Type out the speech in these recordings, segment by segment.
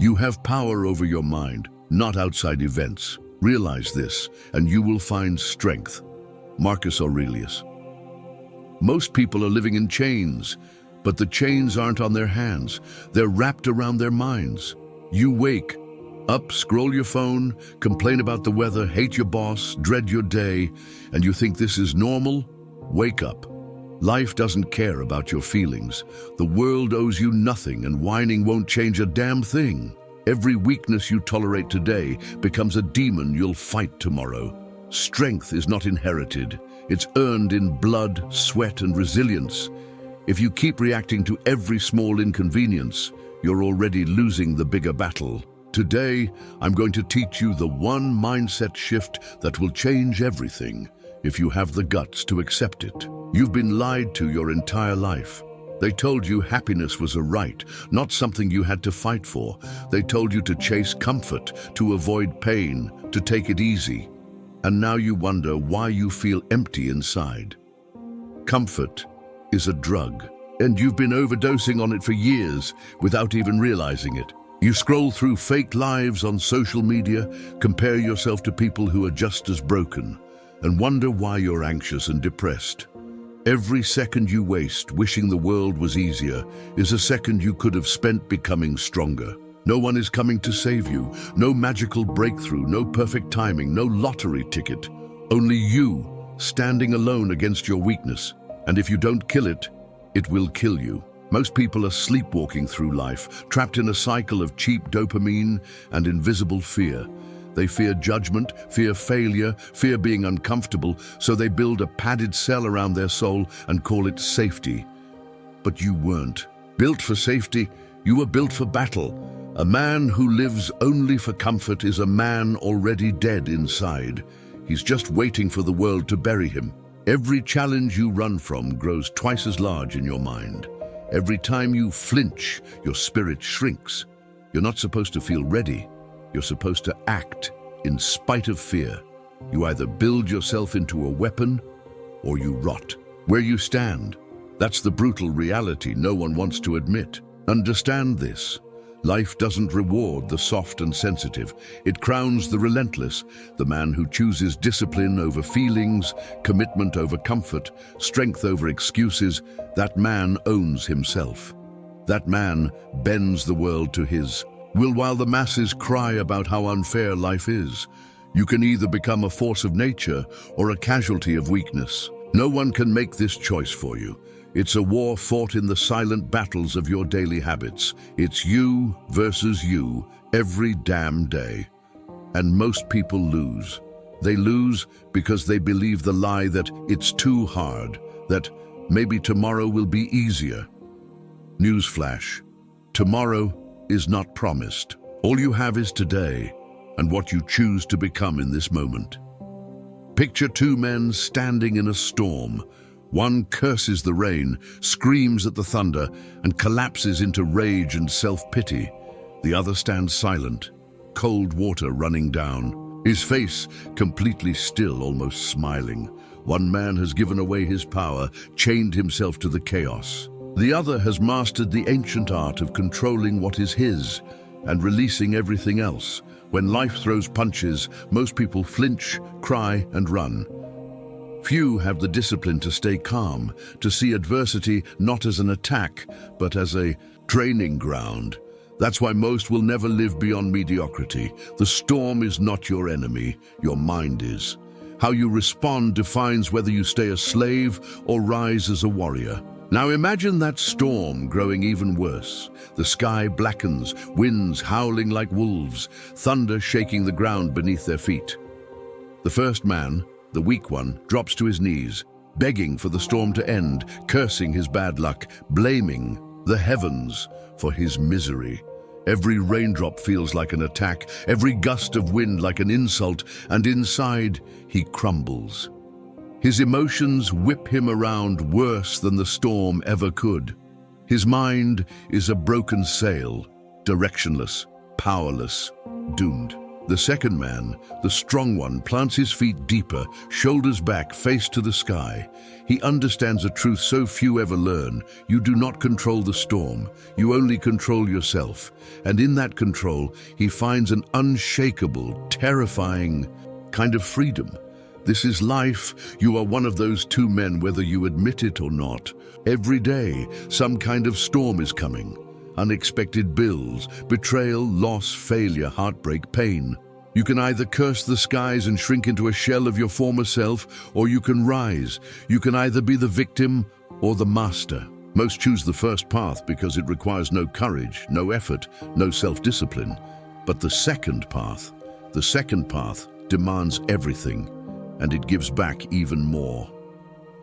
You have power over your mind, not outside events. Realize this, and you will find strength. Marcus Aurelius. Most people are living in chains, but the chains aren't on their hands. They're wrapped around their minds. You wake up, scroll your phone, complain about the weather, hate your boss, dread your day, and you think this is normal? Wake up. Life doesn't care about your feelings. The world owes you nothing, and whining won't change a damn thing. Every weakness you tolerate today becomes a demon you'll fight tomorrow. Strength is not inherited. It's earned in blood, sweat, and resilience. If you keep reacting to every small inconvenience, you're already losing the bigger battle. Today, I'm going to teach you the one mindset shift that will change everything, if you have the guts to accept it. You've been lied to your entire life. They told you happiness was a right, not something you had to fight for. They told you to chase comfort, to avoid pain, to take it easy. And now you wonder why you feel empty inside. Comfort is a drug, and you've been overdosing on it for years without even realizing it. You scroll through fake lives on social media, compare yourself to people who are just as broken, and wonder why you're anxious and depressed. Every second you waste wishing the world was easier is a second you could have spent becoming stronger. No one is coming to save you. No magical breakthrough, no perfect timing, no lottery ticket. Only you, standing alone against your weakness. And if you don't kill it, it will kill you. Most people are sleepwalking through life, trapped in a cycle of cheap dopamine and invisible fear. They fear judgment, fear failure, fear being uncomfortable, so they build a padded cell around their soul and call it safety. But you weren't built for safety, you were built for battle. A man who lives only for comfort is a man already dead inside. He's just waiting for the world to bury him. Every challenge you run from grows twice as large in your mind. Every time you flinch, your spirit shrinks. You're not supposed to feel ready. You're supposed to act in spite of fear. You either build yourself into a weapon or you rot. Where you stand, that's the brutal reality no one wants to admit. Understand this. Life doesn't reward the soft and sensitive. It crowns the relentless, the man who chooses discipline over feelings, commitment over comfort, strength over excuses. That man owns himself. That man bends the world to his will while the masses cry about how unfair life is. You can either become a force of nature or a casualty of weakness. No one can make this choice for you. It's a war fought in the silent battles of your daily habits. It's you versus you every damn day. And most people lose. They lose because they believe the lie that it's too hard, that maybe tomorrow will be easier. Newsflash: tomorrow is not promised. All you have is today and what you choose to become in this moment. Picture two men standing in a storm. One curses the rain, screams at the thunder, and collapses into rage and self-pity. The other stands silent, cold water running down, his face completely still, almost smiling. One man has given away his power, chained himself to the chaos. The other has mastered the ancient art of controlling what is his and releasing everything else. When life throws punches, most people flinch, cry, and run. Few have the discipline to stay calm, to see adversity not as an attack, but as a training ground. That's why most will never live beyond mediocrity. The storm is not your enemy, your mind is. How you respond defines whether you stay a slave or rise as a warrior. Now imagine that storm growing even worse. The sky blackens, winds howling like wolves, thunder shaking the ground beneath their feet. The first man, the weak one, drops to his knees, begging for the storm to end, cursing his bad luck, blaming the heavens for his misery. Every raindrop feels like an attack, every gust of wind like an insult, and inside he crumbles. His emotions whip him around worse than the storm ever could. His mind is a broken sail, directionless, powerless, doomed. The second man, the strong one, plants his feet deeper, shoulders back, face to the sky. He understands a truth so few ever learn. You do not control the storm. You only control yourself. And in that control, he finds an unshakable, terrifying kind of freedom. This is life. You are one of those two men, whether you admit it or not. Every day, some kind of storm is coming. Unexpected bills, betrayal, loss, failure, heartbreak, pain. You can either curse the skies and shrink into a shell of your former self, or you can rise. You can either be the victim or the master. Most choose the first path because it requires no courage, no effort, no self-discipline. But the second path demands everything, and it gives back even more.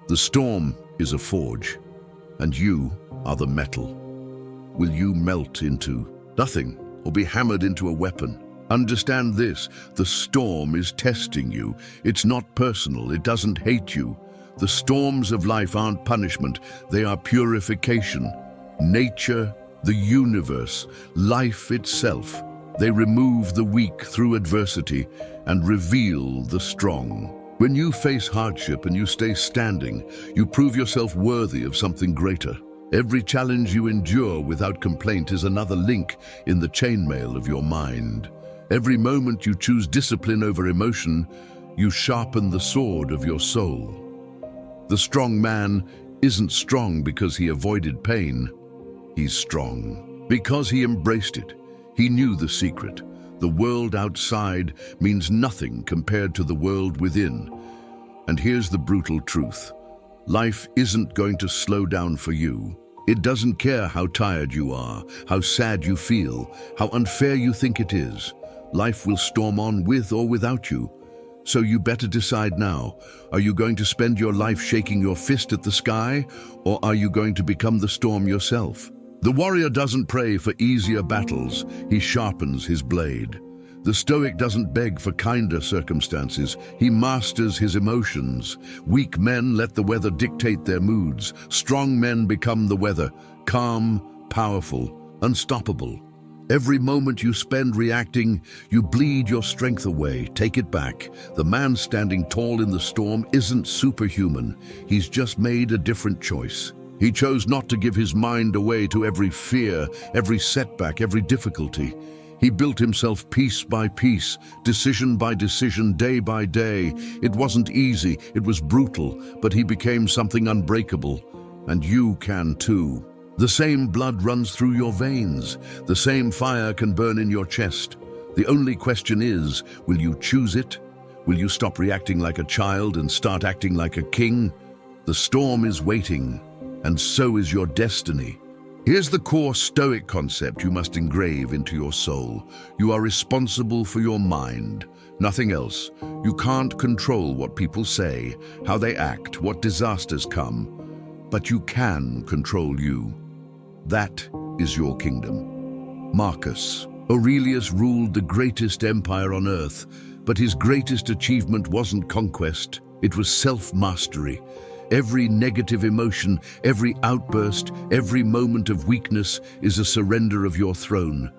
The storm is a forge, and you are the metal. Will you melt into nothing or be hammered into a weapon? Understand this, the storm is testing you. It's not personal, it doesn't hate you. The storms of life aren't punishment, they are purification. Nature, the universe, life itself. They remove the weak through adversity and reveal the strong. When you face hardship and you stay standing, you prove yourself worthy of something greater. Every challenge you endure without complaint is another link in the chainmail of your mind. Every moment you choose discipline over emotion, you sharpen the sword of your soul. The strong man isn't strong because he avoided pain. He's strong because he embraced it. He knew the secret. The world outside means nothing compared to the world within. And here's the brutal truth. Life isn't going to slow down for you. It doesn't care how tired you are, how sad you feel, how unfair you think it is. Life will storm on with or without you. So you better decide now. Are you going to spend your life shaking your fist at the sky, or are you going to become the storm yourself? The warrior doesn't pray for easier battles, he sharpens his blade. The Stoic doesn't beg for kinder circumstances, he masters his emotions. Weak men let the weather dictate their moods. Strong men become the weather, calm, powerful, unstoppable. Every moment you spend reacting, you bleed your strength away. Take it back. The man standing tall in the storm isn't superhuman. He's just made a different choice. He chose not to give his mind away to every fear, every setback, every difficulty. He built himself piece by piece, decision by decision, day by day. It wasn't easy, it was brutal, but he became something unbreakable. And you can too. The same blood runs through your veins. The same fire can burn in your chest. The only question is, will you choose it? Will you stop reacting like a child and start acting like a king? The storm is waiting, and so is your destiny. Here's the core Stoic concept you must engrave into your soul. You are responsible for your mind, nothing else. You can't control what people say, how they act, what disasters come, but you can control you. That is your kingdom. Marcus Aurelius ruled the greatest empire on earth, but his greatest achievement wasn't conquest, it was self-mastery. Every negative emotion, every outburst, every moment of weakness is a surrender of your throne.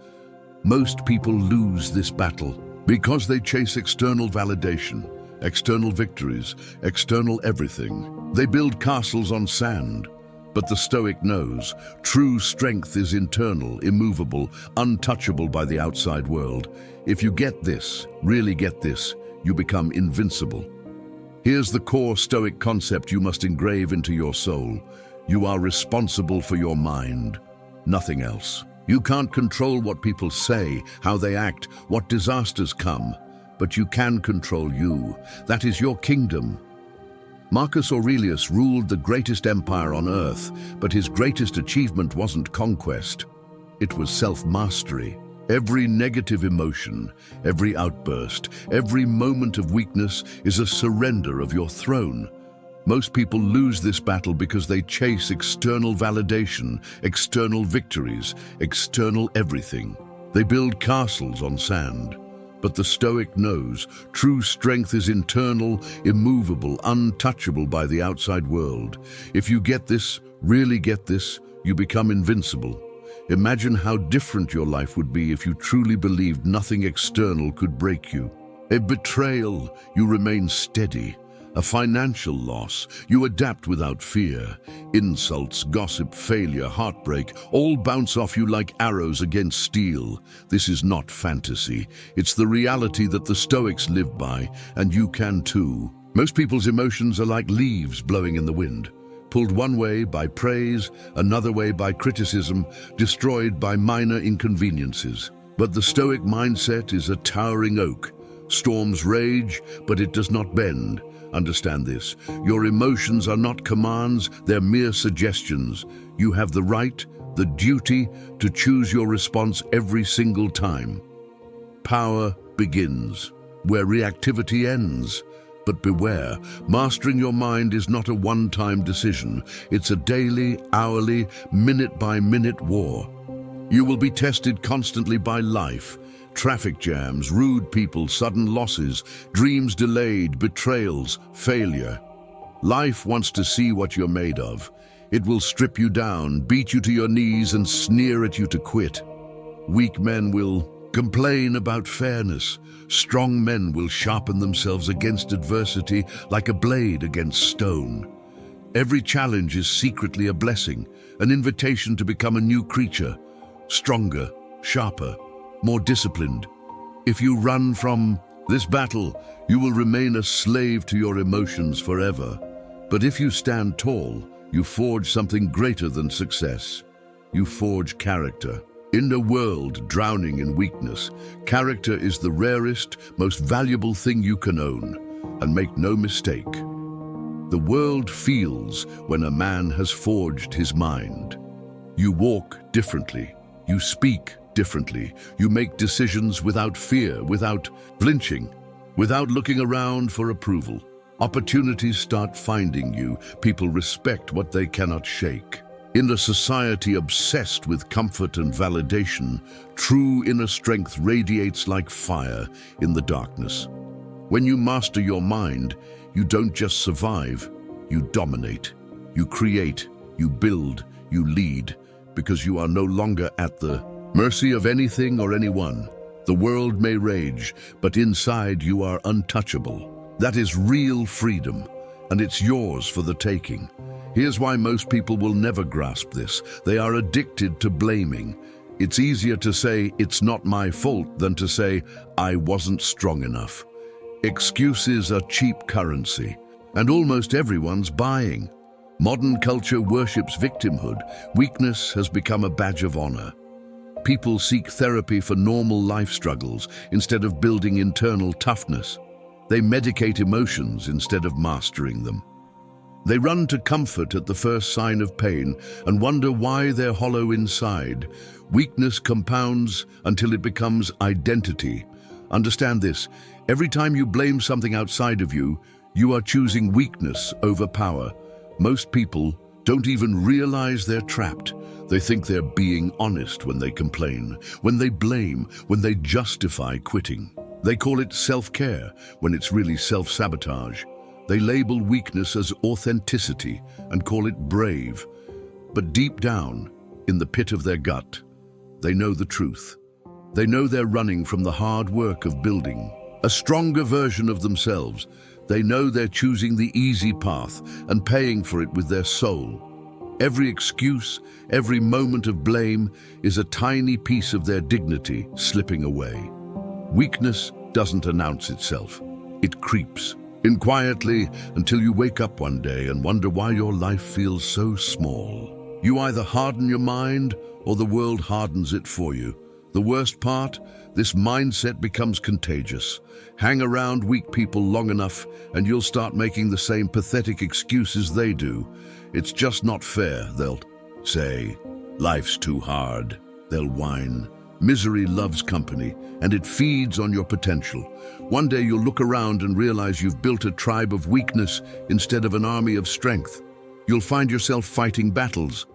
Most people lose this battle because they chase external validation, external victories, external everything. They build castles on sand. But the Stoic knows true strength is internal, immovable, untouchable by the outside world. If you get this, really get this, you become invincible. Here's the core Stoic concept you must engrave into your soul. You are responsible for your mind, nothing else. You can't control what people say, how they act, what disasters come, but you can control you. That is your kingdom. Marcus Aurelius ruled the greatest empire on earth, but his greatest achievement wasn't conquest. It was self-mastery. Every negative emotion, every outburst, every moment of weakness is a surrender of your throne. Most people lose this battle because they chase external validation, external victories, external everything. They build castles on sand. But the Stoic knows true strength is internal, immovable, untouchable by the outside world. If you get this, really get this, you become invincible. Imagine how different your life would be if you truly believed nothing external could break you. A betrayal, you remain steady. A financial loss, you adapt without fear. Insults, gossip, failure, heartbreak, all bounce off you like arrows against steel. This is not fantasy. It's the reality that the Stoics live by, and you can too. Most people's emotions are like leaves blowing in the wind, pulled one way by praise, another way by criticism, destroyed by minor inconveniences. But the Stoic mindset is a towering oak. Storms rage, but it does not bend. Understand this. Your emotions are not commands, they're mere suggestions. You have the right, the duty, to choose your response every single time. Power begins where reactivity ends. But beware, mastering your mind is not a one-time decision. It's a daily, hourly, minute-by-minute war. You will be tested constantly by life. Traffic jams, rude people, sudden losses, dreams delayed, betrayals, failure. Life wants to see what you're made of. It will strip you down, beat you to your knees, and sneer at you to quit. Weak men will complain about fairness. Strong men will sharpen themselves against adversity like a blade against stone. Every challenge is secretly a blessing, an invitation to become a new creature, stronger, sharper, more disciplined. If you run from this battle, you will remain a slave to your emotions forever. But if you stand tall, you forge something greater than success. You forge character. In a world drowning in weakness, character is the rarest, most valuable thing you can own. And make no mistake, the world feels when a man has forged his mind. You walk differently. You speak differently. You make decisions without fear, without flinching, without looking around for approval. Opportunities start finding you. People respect what they cannot shake. In a society obsessed with comfort and validation, true inner strength radiates like fire in the darkness. When you master your mind, you don't just survive, you dominate. You create, you build, you lead, because you are no longer at the mercy of anything or anyone. The world may rage, but inside you are untouchable. That is real freedom, and it's yours for the taking. Here's why most people will never grasp this. They are addicted to blaming. It's easier to say, "It's not my fault," than to say, "I wasn't strong enough." Excuses are cheap currency, and almost everyone's buying. Modern culture worships victimhood. Weakness has become a badge of honor. People seek therapy for normal life struggles instead of building internal toughness. They medicate emotions instead of mastering them. They run to comfort at the first sign of pain and wonder why they're hollow inside. Weakness compounds until it becomes identity. Understand this. Every time you blame something outside of you, you are choosing weakness over power. Most people don't even realize they're trapped. They think they're being honest when they complain, when they blame, when they justify quitting. They call it self-care when it's really self-sabotage. They label weakness as authenticity and call it brave. But deep down, in the pit of their gut, they know the truth. They know they're running from the hard work of building a stronger version of themselves. They know they're choosing the easy path and paying for it with their soul. Every excuse, every moment of blame is a tiny piece of their dignity slipping away. Weakness doesn't announce itself. It creeps in quietly until you wake up one day and wonder why your life feels so small. You either harden your mind or the world hardens it for you. The worst part, this mindset becomes contagious. Hang around weak people long enough and you'll start making the same pathetic excuses they do. It's just not fair, they'll say. Life's too hard, they'll whine. Misery loves company, and it feeds on your potential. One day you'll look around and realize you've built a tribe of weakness instead of an army of strength. You'll find yourself fighting battles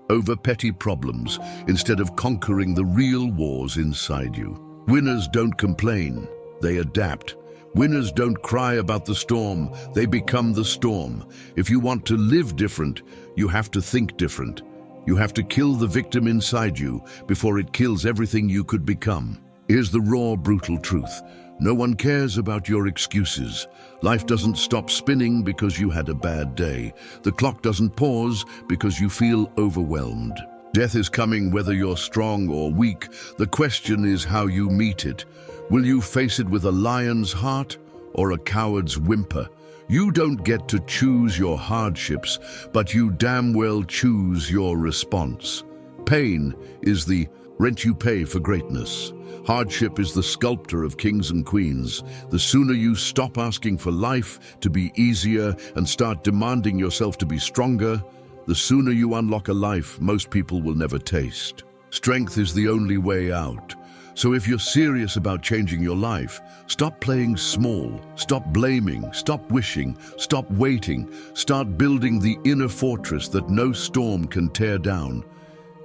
over petty problems instead of conquering the real wars inside you. Winners don't complain, they adapt. Winners don't cry about the storm, they become the storm. If you want to live different, you have to think different. You have to kill the victim inside you before it kills everything you could become. Here's the raw, brutal truth. No one cares about your excuses. Life doesn't stop spinning because you had a bad day. The clock doesn't pause because you feel overwhelmed. Death is coming whether you're strong or weak. The question is how you meet it. Will you face it with a lion's heart or a coward's whimper? You don't get to choose your hardships, but you damn well choose your response. Pain is the rent you pay for greatness. Hardship is the sculptor of kings and queens. The sooner you stop asking for life to be easier and start demanding yourself to be stronger, the sooner you unlock a life most people will never taste. Strength is the only way out. So if you're serious about changing your life, stop playing small, stop blaming, stop wishing, stop waiting, start building the inner fortress that no storm can tear down.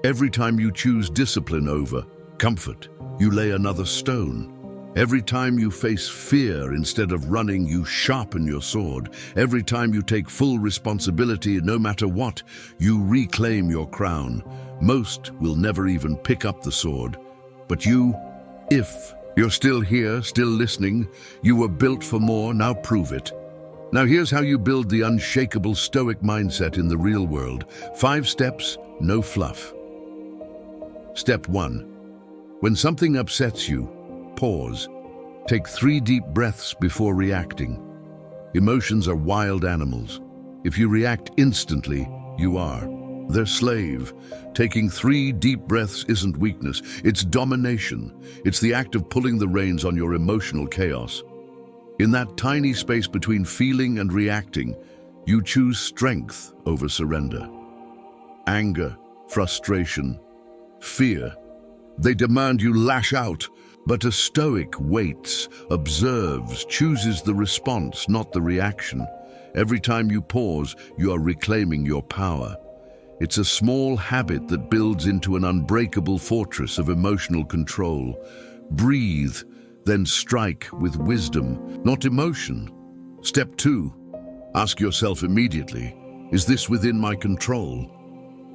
Every time you choose discipline over comfort, you lay another stone. Every time you face fear instead of running, you sharpen your sword. Every time you take full responsibility, no matter what, you reclaim your crown. Most will never even pick up the sword. But you, if you're still here, still listening, you were built for more, now prove it. Now here's how you build the unshakable Stoic mindset in the real world. 5 steps, no fluff. Step 1. When something upsets you, pause. Take 3 deep breaths before reacting. Emotions are wild animals. If you react instantly, you are their slave. Taking 3 deep breaths isn't weakness, it's domination. It's the act of pulling the reins on your emotional chaos. In that tiny space between feeling and reacting, you choose strength over surrender. Anger, frustration, fear. They demand you lash out, but a Stoic waits, observes, chooses the response, not the reaction. Every time you pause, you are reclaiming your power. It's a small habit that builds into an unbreakable fortress of emotional control. Breathe, then strike with wisdom, not emotion. Step 2. Ask yourself immediately, is this within my control?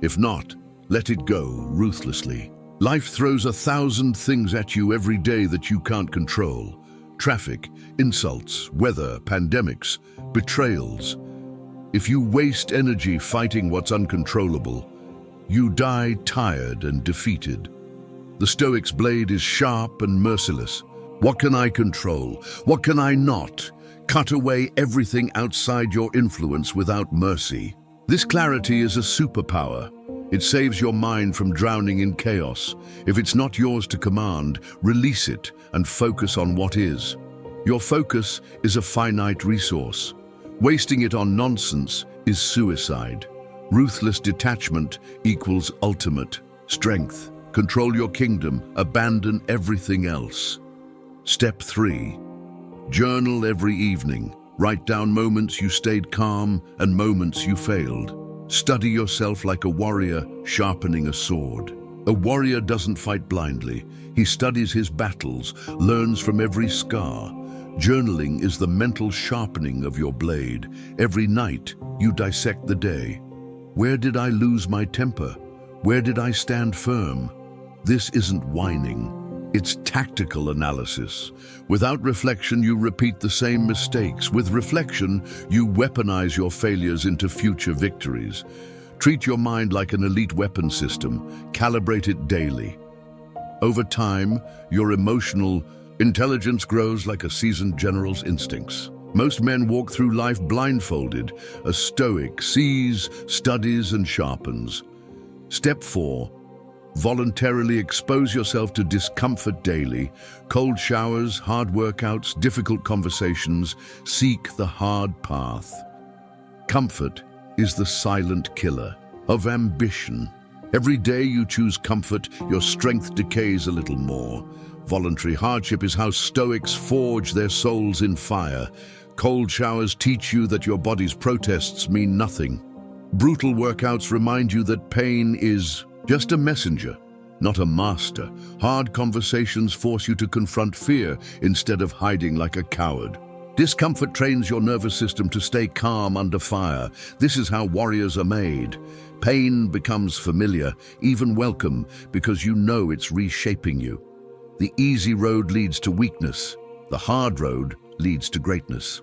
If not, let it go ruthlessly. Life throws 1,000 things at you every day that you can't control. Traffic, insults, weather, pandemics, betrayals. If you waste energy fighting what's uncontrollable, you die tired and defeated. The Stoic's blade is sharp and merciless. What can I control? What can I not? Cut away everything outside your influence without mercy. This clarity is a superpower. It saves your mind from drowning in chaos. If it's not yours to command, release it and focus on what is. Your focus is a finite resource. Wasting it on nonsense is suicide. Ruthless detachment equals ultimate strength. Control your kingdom, abandon everything else. Step 3. Journal every evening. Write down moments you stayed calm and moments you failed. Study yourself like a warrior sharpening a sword. A warrior doesn't fight blindly. He studies his battles, learns from every scar. Journaling is the mental sharpening of your blade. Every night, you dissect the day. Where did I lose my temper? Where did I stand firm? This isn't whining. It's tactical analysis. Without reflection, you repeat the same mistakes. With reflection, you weaponize your failures into future victories. Treat your mind like an elite weapon system. Calibrate it daily. Over time, your emotional intelligence grows like a seasoned general's instincts. Most men walk through life blindfolded. A Stoic sees, studies, and sharpens. Step 4. Voluntarily expose yourself to discomfort daily. Cold showers, hard workouts, difficult conversations. Seek the hard path. Comfort is the silent killer of ambition. Every day you choose comfort, your strength decays a little more. Voluntary hardship is how Stoics forge their souls in fire. Cold showers teach you that your body's protests mean nothing. Brutal workouts remind you that pain is just a messenger, not a master. Hard conversations force you to confront fear instead of hiding like a coward. Discomfort trains your nervous system to stay calm under fire. This is how warriors are made. Pain becomes familiar, even welcome, because you know it's reshaping you. The easy road leads to weakness. The hard road leads to greatness.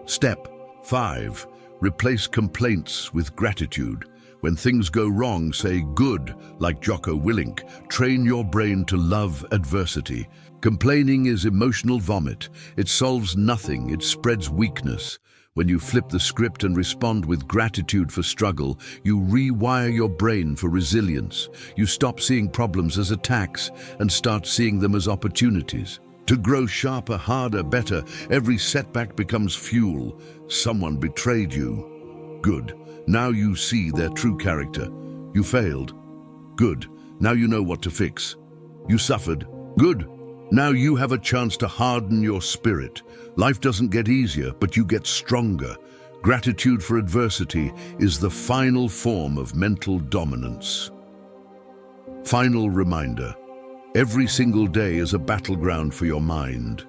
Step 5. Replace complaints with gratitude. When things go wrong, say good, like Jocko Willink. Train your brain to love adversity. Complaining is emotional vomit. It solves nothing, it spreads weakness. When you flip the script and respond with gratitude for struggle, you rewire your brain for resilience. You stop seeing problems as attacks and start seeing them as opportunities. To grow sharper, harder, better, every setback becomes fuel. Someone betrayed you. Good. Now you see their true character. You failed. Good. Now you know what to fix. You suffered. Good. Now you have a chance to harden your spirit. Life doesn't get easier, but you get stronger. Gratitude for adversity is the final form of mental dominance. Final reminder. Every single day is a battleground for your mind.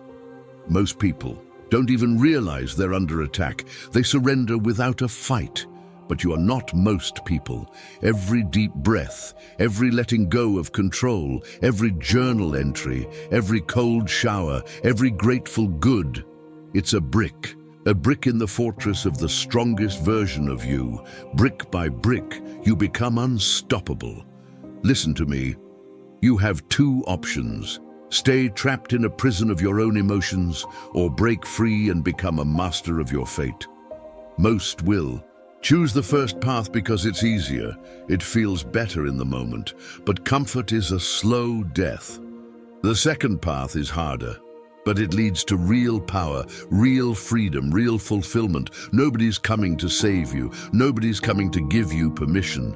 Most people don't even realize they're under attack. They surrender without a fight. But you are not most people. Every deep breath, every letting go of control, every journal entry, every cold shower, every grateful good, it's a brick in the fortress of the strongest version of you. Brick by brick, you become unstoppable. Listen to me. You have two options. Stay trapped in a prison of your own emotions, or break free and become a master of your fate. Most will. Choose the first path because it's easier. It feels better in the moment, but comfort is a slow death. The second path is harder, but it leads to real power, real freedom, real fulfillment. Nobody's coming to save you. Nobody's coming to give you permission.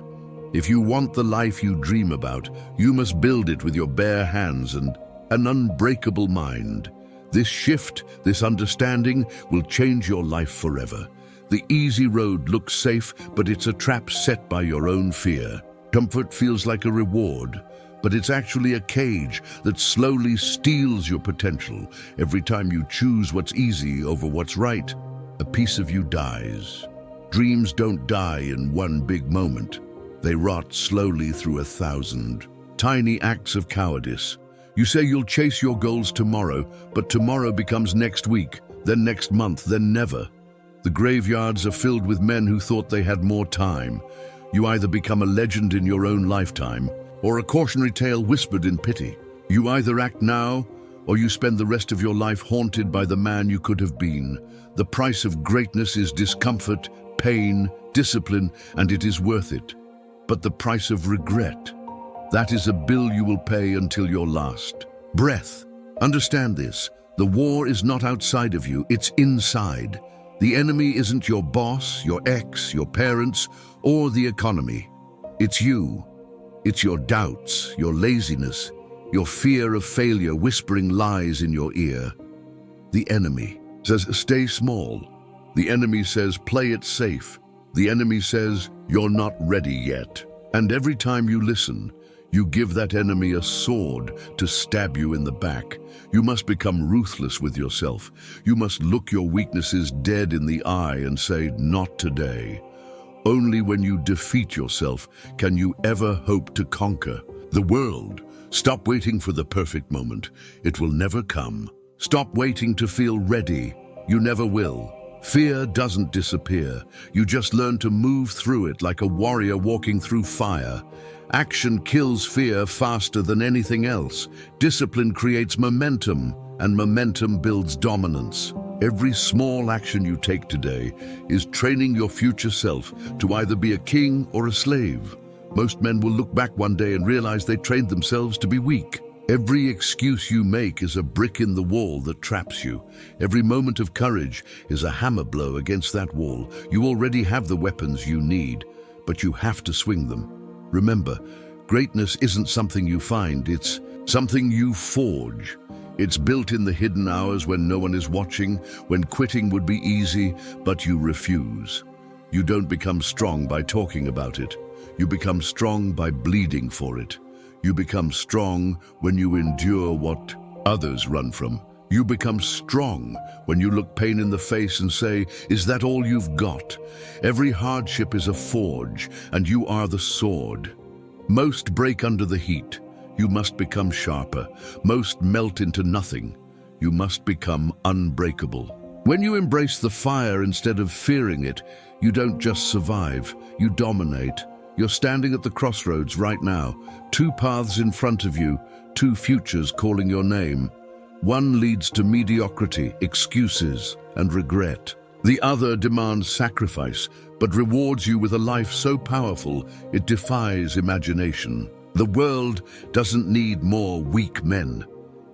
If you want the life you dream about, you must build it with your bare hands and an unbreakable mind. This shift, this understanding, will change your life forever. The easy road looks safe, but it's a trap set by your own fear. Comfort feels like a reward, but it's actually a cage that slowly steals your potential. Every time you choose what's easy over what's right, a piece of you dies. Dreams don't die in one big moment. They rot slowly through 1,000 tiny acts of cowardice. You say you'll chase your goals tomorrow, but tomorrow becomes next week, then next month, then never. The graveyards are filled with men who thought they had more time. You either become a legend in your own lifetime, or a cautionary tale whispered in pity. You either act now, or you spend the rest of your life haunted by the man you could have been. The price of greatness is discomfort, pain, discipline, and it is worth it. But the price of regret, that is a bill you will pay until your last breath. Understand this. The war is not outside of you, it's inside. The enemy isn't your boss, your ex, your parents, or the economy. It's you. It's your doubts, your laziness, your fear of failure whispering lies in your ear. The enemy says, stay small. The enemy says, play it safe. The enemy says, you're not ready yet. And every time you listen, you give that enemy a sword to stab you in the back. You must become ruthless with yourself. You must look your weaknesses dead in the eye and say, not today. Only when you defeat yourself can you ever hope to conquer the world. Stop waiting for the perfect moment. It will never come. Stop waiting to feel ready. You never will. Fear doesn't disappear. You just learn to move through it like a warrior walking through fire. Action kills fear faster than anything else. Discipline creates momentum, and momentum builds dominance. Every small action you take today is training your future self to either be a king or a slave. Most men will look back one day and realize they trained themselves to be weak. Every excuse you make is a brick in the wall that traps you. Every moment of courage is a hammer blow against that wall. You already have the weapons you need, but you have to swing them. Remember, greatness isn't something you find, it's something you forge. It's built in the hidden hours when no one is watching, when quitting would be easy, but you refuse. You don't become strong by talking about it. You become strong by bleeding for it. You become strong when you endure what others run from. You become strong when you look pain in the face and say, "Is that all you've got?" Every hardship is a forge, and you are the sword. Most break under the heat. You must become sharper. Most melt into nothing. You must become unbreakable. When you embrace the fire instead of fearing it, you don't just survive, you dominate. You're standing at the crossroads right now. Two paths in front of you, two futures calling your name. One leads to mediocrity, excuses, and regret. The other demands sacrifice, but rewards you with a life so powerful it defies imagination. The world doesn't need more weak men.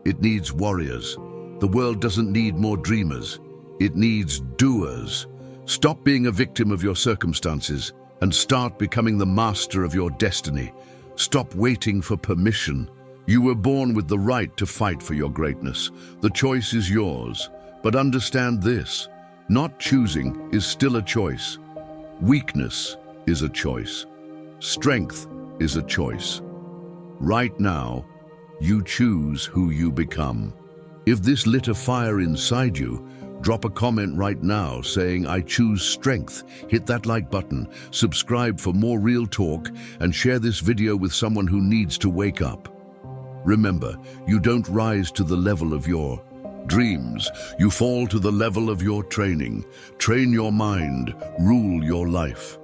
It needs warriors. The world doesn't need more dreamers. It needs doers. Stop being a victim of your circumstances and start becoming the master of your destiny. Stop waiting for permission. You were born with the right to fight for your greatness. The choice is yours. But understand this, not choosing is still a choice. Weakness is a choice. Strength is a choice. Right now, you choose who you become. If this lit a fire inside you, drop a comment right now saying, "I choose strength." Hit that like button, subscribe for more real talk, and share this video with someone who needs to wake up. Remember, you don't rise to the level of your dreams. You fall to the level of your training. Train your mind, rule your life.